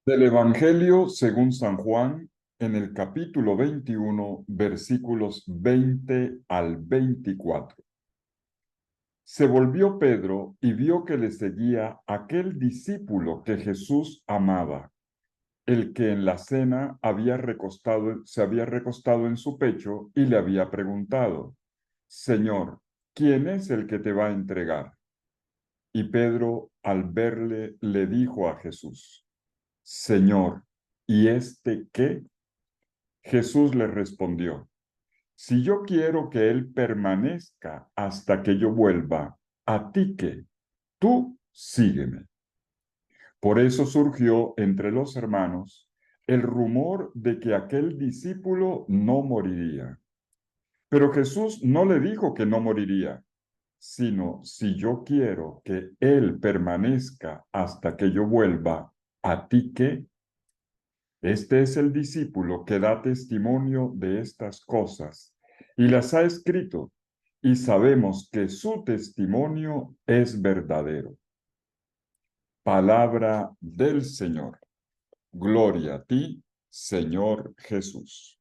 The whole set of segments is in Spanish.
Del Evangelio según San Juan, en el capítulo 21, versículos 20 al 24. Se volvió Pedro y vio que le seguía aquel discípulo que Jesús amaba, el que en la cena se había recostado en su pecho y le había preguntado: Señor, ¿quién es el que te va a entregar? Y Pedro, al verle, le dijo a Jesús: Señor, ¿y este qué? Jesús le respondió: Si yo quiero que él permanezca hasta que yo vuelva, ¿a ti qué? Tú sígueme. Por eso surgió entre los hermanos el rumor de que aquel discípulo no moriría. Pero Jesús no le dijo que no moriría, sino: si yo quiero que él permanezca hasta que yo vuelva, ¿a ti qué? Este es el discípulo que da testimonio de estas cosas y las ha escrito, y sabemos que su testimonio es verdadero. Palabra del Señor. Gloria a ti, Señor Jesús.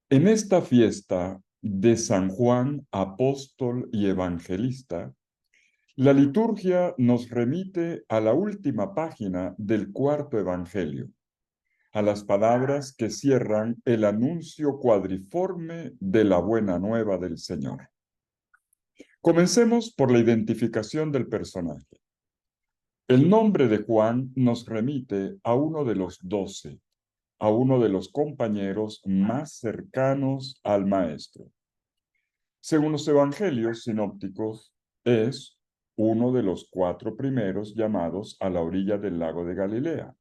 En esta fiesta de San Juan, apóstol y evangelista, la liturgia nos remite a la última página del cuarto evangelio, a las palabras que cierran el anuncio cuadriforme de la buena nueva del Señor. Comencemos por la identificación del personaje. El nombre de Juan nos remite a uno de los 12, a uno de los compañeros más cercanos al Maestro. Según los evangelios sinópticos, es uno de los 4 primeros llamados a la orilla del lago de Galilea,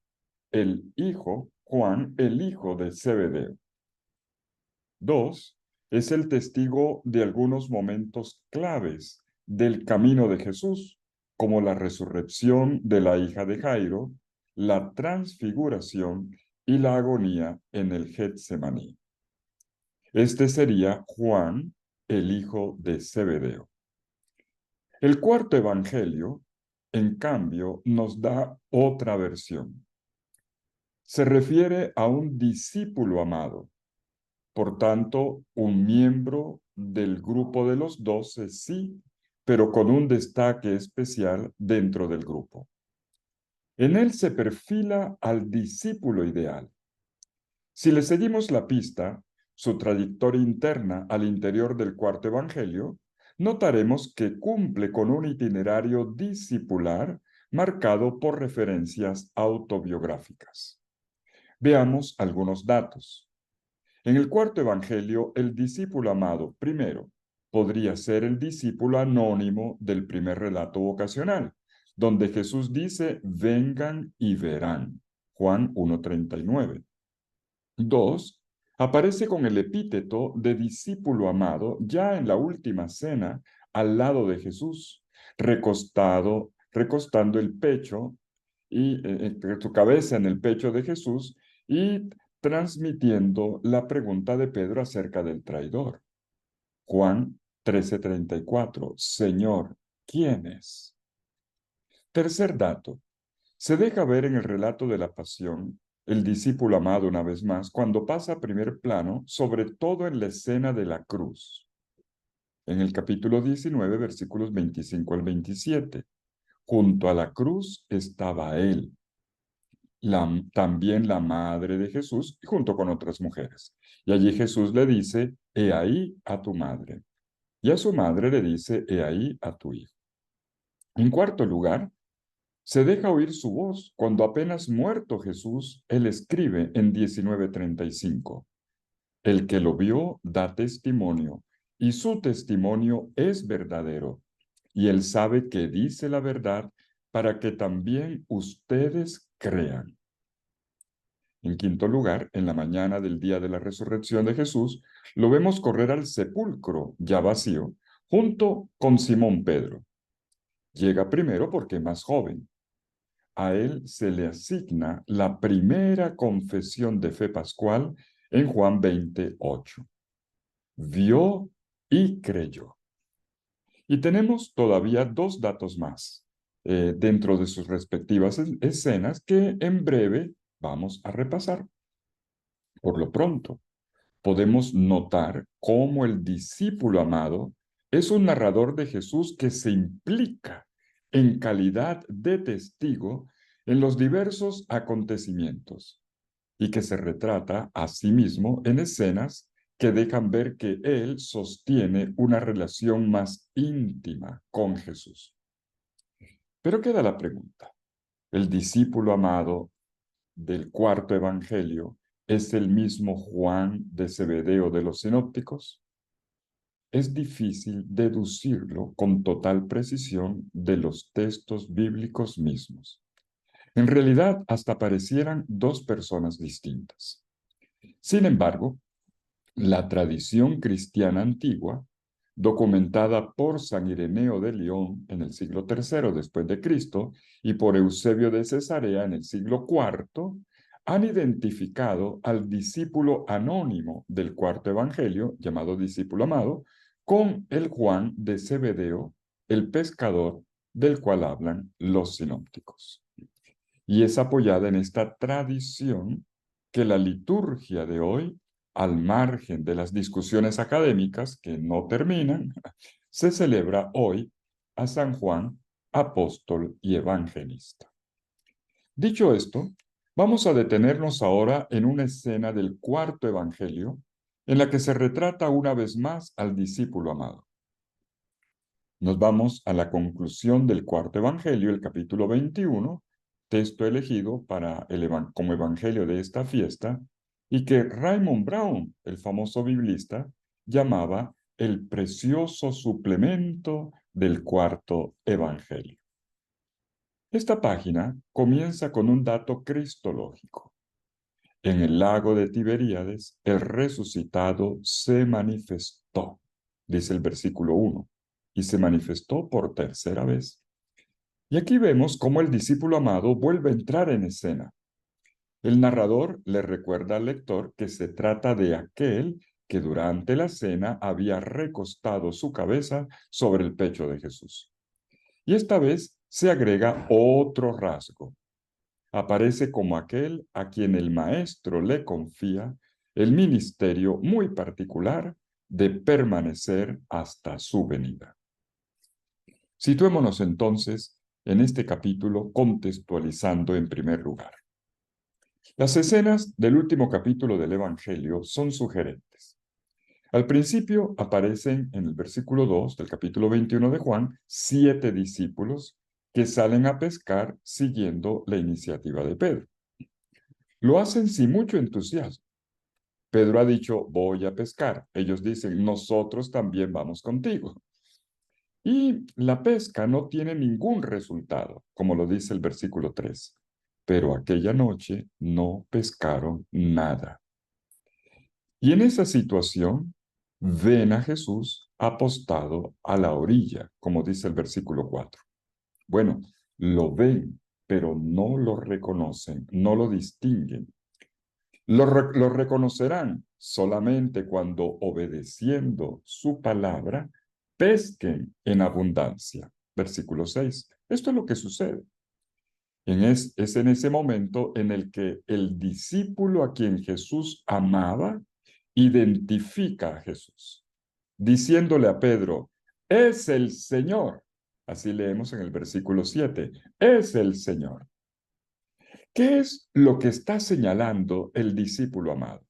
el hijo, Juan, el hijo de Zebedeo. 2, es el testigo de algunos momentos claves del camino de Jesús, como la resurrección de la hija de Jairo, la transfiguración y la agonía en el Getsemaní. Este sería Juan, el hijo de Zebedeo. El cuarto evangelio, en cambio, nos da otra versión. Se refiere a un discípulo amado, por tanto, un miembro del grupo de los 12, sí, pero con un destaque especial dentro del grupo. En él se perfila al discípulo ideal. Si le seguimos la pista, su trayectoria interna al interior del cuarto evangelio, notaremos que cumple con un itinerario discipular marcado por referencias autobiográficas. Veamos algunos datos. En el cuarto evangelio, el discípulo amado, primero, podría ser el discípulo anónimo del primer relato vocacional, donde Jesús dice: vengan y verán. Juan 1:39. 2, aparece con el epíteto de discípulo amado ya en la última cena, al lado de Jesús, recostando el pecho y su cabeza en el pecho de Jesús y transmitiendo la pregunta de Pedro acerca del traidor. Juan 13:34. Señor, ¿quién es? Tercer dato. Se deja ver en el relato de la pasión el discípulo amado una vez más cuando pasa a primer plano, sobre todo en la escena de la cruz. En el capítulo 19, versículos 25 al 27. Junto a la cruz estaba él, también la madre de Jesús, junto con otras mujeres. Y allí Jesús le dice: he ahí a tu madre. Y a su madre le dice: he ahí a tu hijo. En cuarto lugar, se deja oír su voz cuando apenas muerto Jesús, él escribe en 19:35. El que lo vio da testimonio, y su testimonio es verdadero, y él sabe que dice la verdad para que también ustedes crean. En quinto lugar, en la mañana del día de la resurrección de Jesús, lo vemos correr al sepulcro ya vacío, junto con Simón Pedro. Llega primero porque es más joven. A él se le asigna la primera confesión de fe pascual en Juan 20:8. Vio y creyó. Y tenemos todavía 2 datos más. dentro de sus respectivas escenas que en breve vamos a repasar. Por lo pronto, podemos notar cómo el discípulo amado es un narrador de Jesús que se implica en calidad de testigo en los diversos acontecimientos y que se retrata a sí mismo en escenas que dejan ver que él sostiene una relación más íntima con Jesús. Pero queda la pregunta, ¿el discípulo amado del cuarto evangelio es el mismo Juan de Zebedeo de los sinópticos? Es difícil deducirlo con total precisión de los textos bíblicos mismos. En realidad, hasta parecieran dos personas distintas. Sin embargo, la tradición cristiana antigua, documentada por San Ireneo de León en el siglo III después de Cristo y por Eusebio de Cesarea en el siglo IV, han identificado al discípulo anónimo del cuarto evangelio, llamado discípulo amado, con el Juan de Zebedeo, el pescador del cual hablan los sinópticos. Y es apoyada en esta tradición que la liturgia de hoy, al margen de las discusiones académicas que no terminan, se celebra hoy a San Juan, apóstol y evangelista. Dicho esto, vamos a detenernos ahora en una escena del cuarto evangelio en la que se retrata una vez más al discípulo amado. Nos vamos a la conclusión del cuarto evangelio, el capítulo 21, texto elegido para como evangelio de esta fiesta, y que Raymond Brown, el famoso biblista, llamaba el precioso suplemento del cuarto evangelio. Esta página comienza con un dato cristológico. En el lago de Tiberíades, el resucitado se manifestó, dice el versículo 1, y se manifestó por tercera vez. Y aquí vemos cómo el discípulo amado vuelve a entrar en escena. El narrador le recuerda al lector que se trata de aquel que durante la cena había recostado su cabeza sobre el pecho de Jesús. Y esta vez se agrega otro rasgo. Aparece como aquel a quien el maestro le confía el ministerio muy particular de permanecer hasta su venida. Situémonos entonces en este capítulo contextualizando en primer lugar. Las escenas del último capítulo del Evangelio son sugerentes. Al principio aparecen en el versículo 2 del capítulo 21 de Juan 7 discípulos que salen a pescar siguiendo la iniciativa de Pedro. Lo hacen sin mucho entusiasmo. Pedro ha dicho, voy a pescar. Ellos dicen, nosotros también vamos contigo. Y la pesca no tiene ningún resultado, como lo dice el versículo 3. Pero aquella noche no pescaron nada. Y en esa situación ven a Jesús apostado a la orilla, como dice el versículo 4. Bueno, lo ven, pero no lo reconocen, no lo distinguen. Lo reconocerán solamente cuando, obedeciendo su palabra, pesquen en abundancia. Versículo 6. Esto es lo que sucede. Es en ese momento en el que el discípulo a quien Jesús amaba identifica a Jesús, diciéndole a Pedro, es el Señor. Así leemos en el versículo 7, es el Señor. ¿Qué es lo que está señalando el discípulo amado?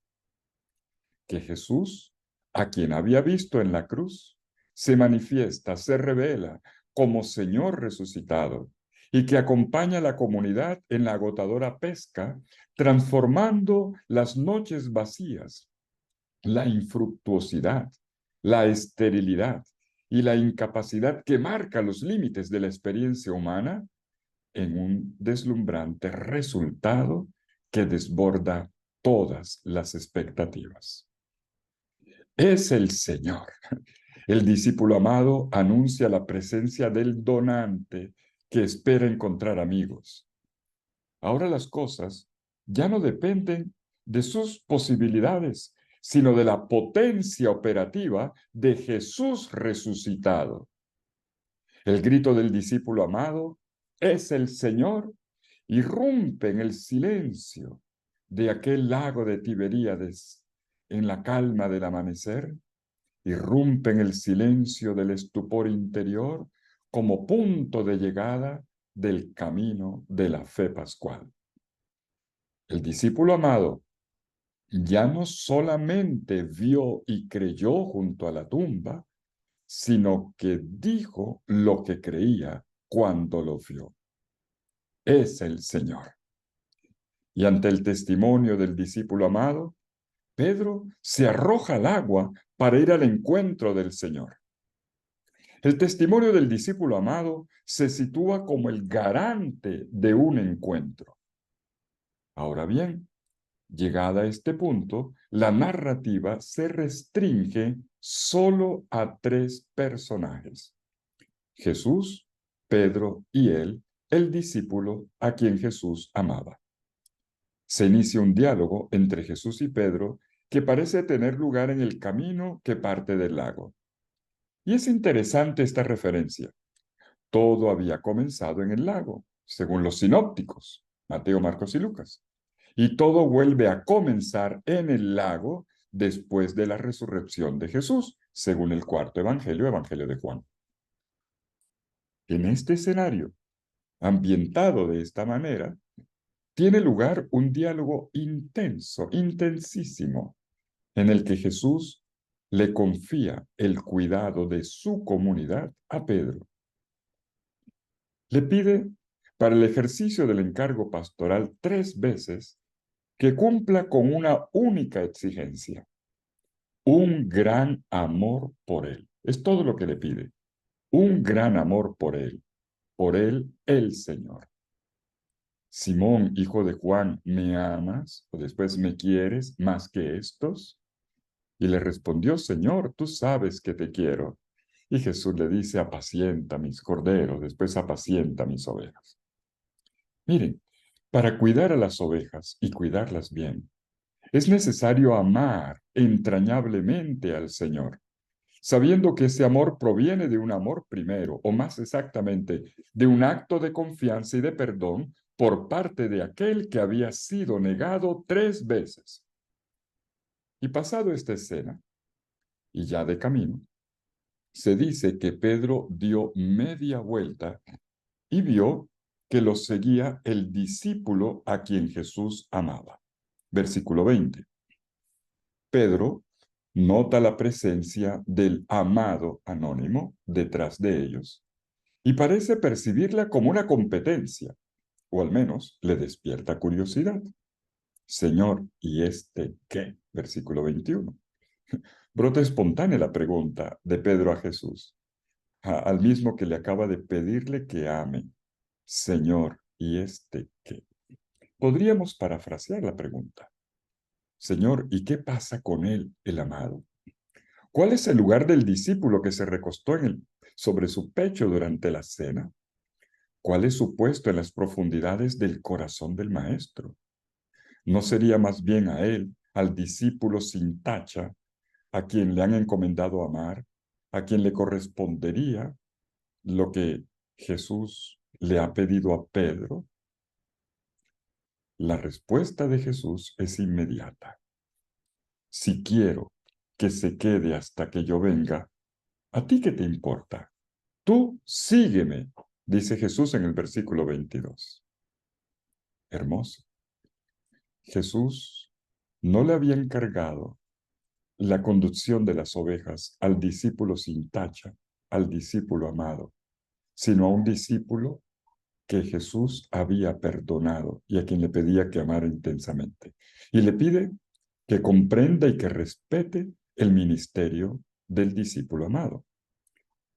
Que Jesús, a quien había visto en la cruz, se manifiesta, se revela como Señor resucitado y que acompaña a la comunidad en la agotadora pesca, transformando las noches vacías, la infructuosidad, la esterilidad y la incapacidad que marca los límites de la experiencia humana en un deslumbrante resultado que desborda todas las expectativas. Es el Señor. El discípulo amado anuncia la presencia del donante que espera encontrar amigos. Ahora las cosas ya no dependen de sus posibilidades, sino de la potencia operativa de Jesús resucitado. El grito del discípulo amado es el Señor, irrumpe en el silencio de aquel lago de Tiberíades, en la calma del amanecer, irrumpe en el silencio del estupor interior como punto de llegada del camino de la fe pascual. El discípulo amado ya no solamente vio y creyó junto a la tumba, sino que dijo lo que creía cuando lo vio. Es el Señor. Y ante el testimonio del discípulo amado, Pedro se arroja al agua para ir al encuentro del Señor. El testimonio del discípulo amado se sitúa como el garante de un encuentro. Ahora bien, llegada a este punto, la narrativa se restringe solo a 3 personajes: Jesús, Pedro y él, el discípulo a quien Jesús amaba. Se inicia un diálogo entre Jesús y Pedro que parece tener lugar en el camino que parte del lago. Y es interesante esta referencia. Todo había comenzado en el lago, según los sinópticos, Mateo, Marcos y Lucas. Y todo vuelve a comenzar en el lago después de la resurrección de Jesús, según el cuarto evangelio, Evangelio de Juan. En este escenario, ambientado de esta manera, tiene lugar un diálogo intenso, intensísimo, en el que Jesús le confía el cuidado de su comunidad a Pedro. Le pide, para el ejercicio del encargo pastoral 3 veces, que cumpla con una única exigencia: un gran amor por él. Es todo lo que le pide. Un gran amor por él el Señor. Simón, hijo de Juan, ¿me amas? O después, ¿me quieres más que estos? Y le respondió: Señor, tú sabes que te quiero. Y Jesús le dice: apacienta mis corderos, después apacienta mis ovejas. Miren, para cuidar a las ovejas y cuidarlas bien, es necesario amar entrañablemente al Señor, sabiendo que ese amor proviene de un amor primero, o más exactamente, de un acto de confianza y de perdón por parte de aquel que había sido negado 3 veces. Y pasado esta escena, y ya de camino, se dice que Pedro dio media vuelta y vio que lo seguía el discípulo a quien Jesús amaba. Versículo 20. Pedro nota la presencia del amado anónimo detrás de ellos y parece percibirla como una competencia, o al menos le despierta curiosidad. Señor, ¿y este qué? Versículo 21. Brota espontánea la pregunta de Pedro a Jesús, al mismo que le acaba de pedirle que ame. Señor, ¿y este qué? Podríamos parafrasear la pregunta. Señor, ¿y qué pasa con él, el amado? ¿Cuál es el lugar del discípulo que se recostó sobre su pecho durante la cena? ¿Cuál es su puesto en las profundidades del corazón del Maestro? ¿No sería más bien a él, al discípulo sin tacha, a quien le han encomendado amar, a quien le correspondería lo que Jesús le ha pedido a Pedro? La respuesta de Jesús es inmediata. Si quiero que se quede hasta que yo venga, ¿a ti qué te importa? Tú sígueme, dice Jesús en el versículo 22. Hermoso. Jesús no le había encargado la conducción de las ovejas al discípulo sin tacha, al discípulo amado, sino a un discípulo que Jesús había perdonado y a quien le pedía que amara intensamente. Y le pide que comprenda y que respete el ministerio del discípulo amado.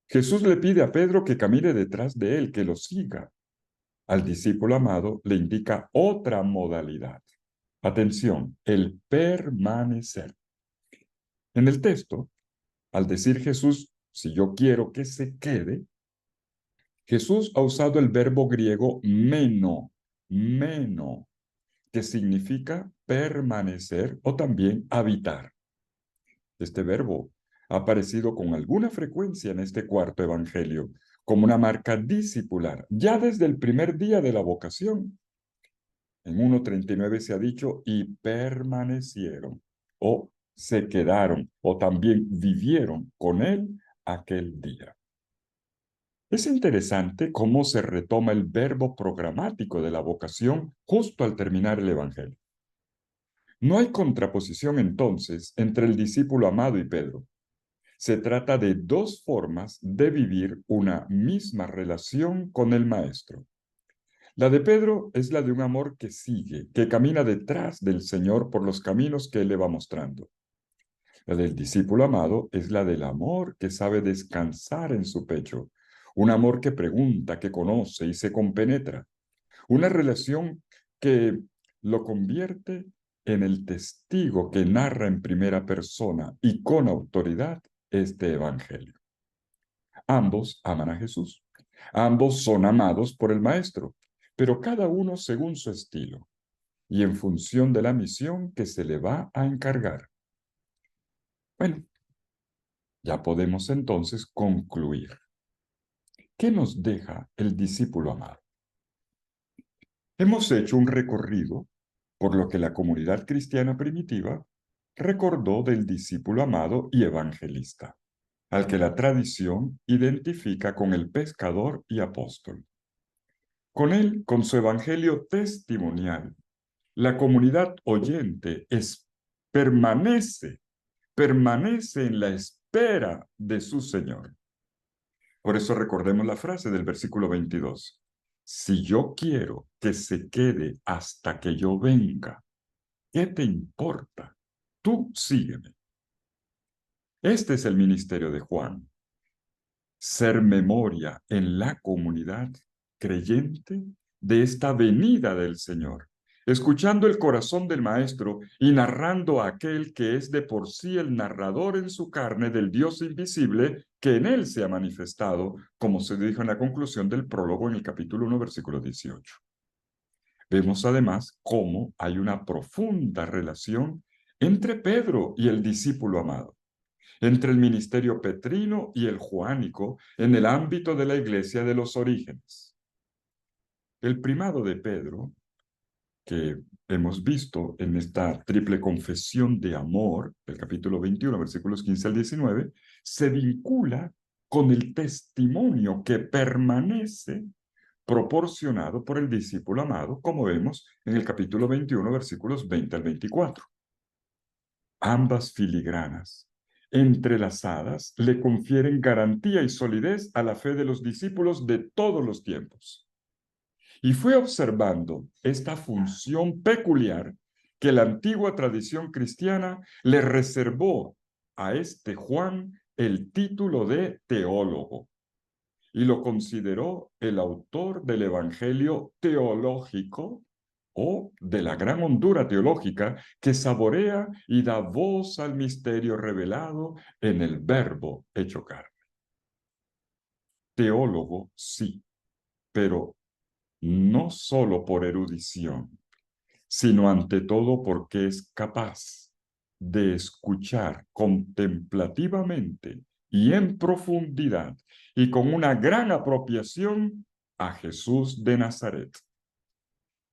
Jesús le pide a Pedro que camine detrás de él, que lo siga. Al discípulo amado le indica otra modalidad. Atención, el permanecer. En el texto, al decir Jesús, si yo quiero que se quede, Jesús ha usado el verbo griego meno, que significa permanecer o también habitar. Este verbo ha aparecido con alguna frecuencia en este cuarto evangelio, como una marca discipular, ya desde el primer día de la vocación. En 1:39 se ha dicho, y permanecieron, o se quedaron, o también vivieron con él aquel día. Es interesante cómo se retoma el verbo programático de la vocación justo al terminar el Evangelio. No hay contraposición entonces entre el discípulo amado y Pedro. Se trata de dos formas de vivir una misma relación con el Maestro. La de Pedro es la de un amor que sigue, que camina detrás del Señor por los caminos que Él le va mostrando. La del discípulo amado es la del amor que sabe descansar en su pecho, un amor que pregunta, que conoce y se compenetra, una relación que lo convierte en el testigo que narra en primera persona y con autoridad este Evangelio. Ambos aman a Jesús, ambos son amados por el Maestro, pero cada uno según su estilo y en función de la misión que se le va a encargar. Bueno, ya podemos entonces concluir. ¿Qué nos deja el discípulo amado? Hemos hecho un recorrido por lo que la comunidad cristiana primitiva recordó del discípulo amado y evangelista, al que la tradición identifica con el pescador y apóstol. Con él, con su evangelio testimonial, la comunidad oyente permanece en la espera de su Señor. Por eso recordemos la frase del versículo 22. Si yo quiero que se quede hasta que yo venga, ¿qué te importa? Tú sígueme. Este es el ministerio de Juan. Ser memoria en la comunidad creyente de esta venida del Señor, escuchando el corazón del Maestro y narrando a aquel que es de por sí el narrador en su carne del Dios invisible que en él se ha manifestado, como se dijo en la conclusión del prólogo en el capítulo 1, versículo 18. Vemos además cómo hay una profunda relación entre Pedro y el discípulo amado, entre el ministerio petrino y el juánico en el ámbito de la iglesia de los orígenes. El primado de Pedro, que hemos visto en esta triple confesión de amor, del capítulo 21, versículos 15 al 19, se vincula con el testimonio que permanece proporcionado por el discípulo amado, como vemos en el capítulo 21, versículos 20 al 24. Ambas filigranas, entrelazadas, le confieren garantía y solidez a la fe de los discípulos de todos los tiempos. Y fue observando esta función peculiar que la antigua tradición cristiana le reservó a este Juan el título de teólogo y lo consideró el autor del Evangelio teológico o de la gran hondura teológica que saborea y da voz al misterio revelado en el Verbo hecho carne. Teólogo, sí, pero no solo por erudición, sino ante todo porque es capaz de escuchar contemplativamente y en profundidad y con una gran apropiación a Jesús de Nazaret.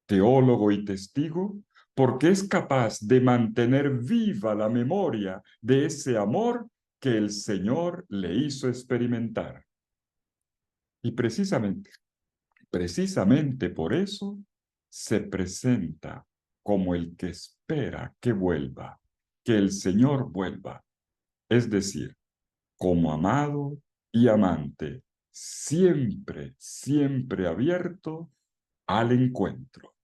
Teólogo y testigo, porque es capaz de mantener viva la memoria de ese amor que el Señor le hizo experimentar. Y precisamente por eso se presenta como el que espera que vuelva, que el Señor vuelva, es decir, como amado y amante, siempre, siempre abierto al encuentro.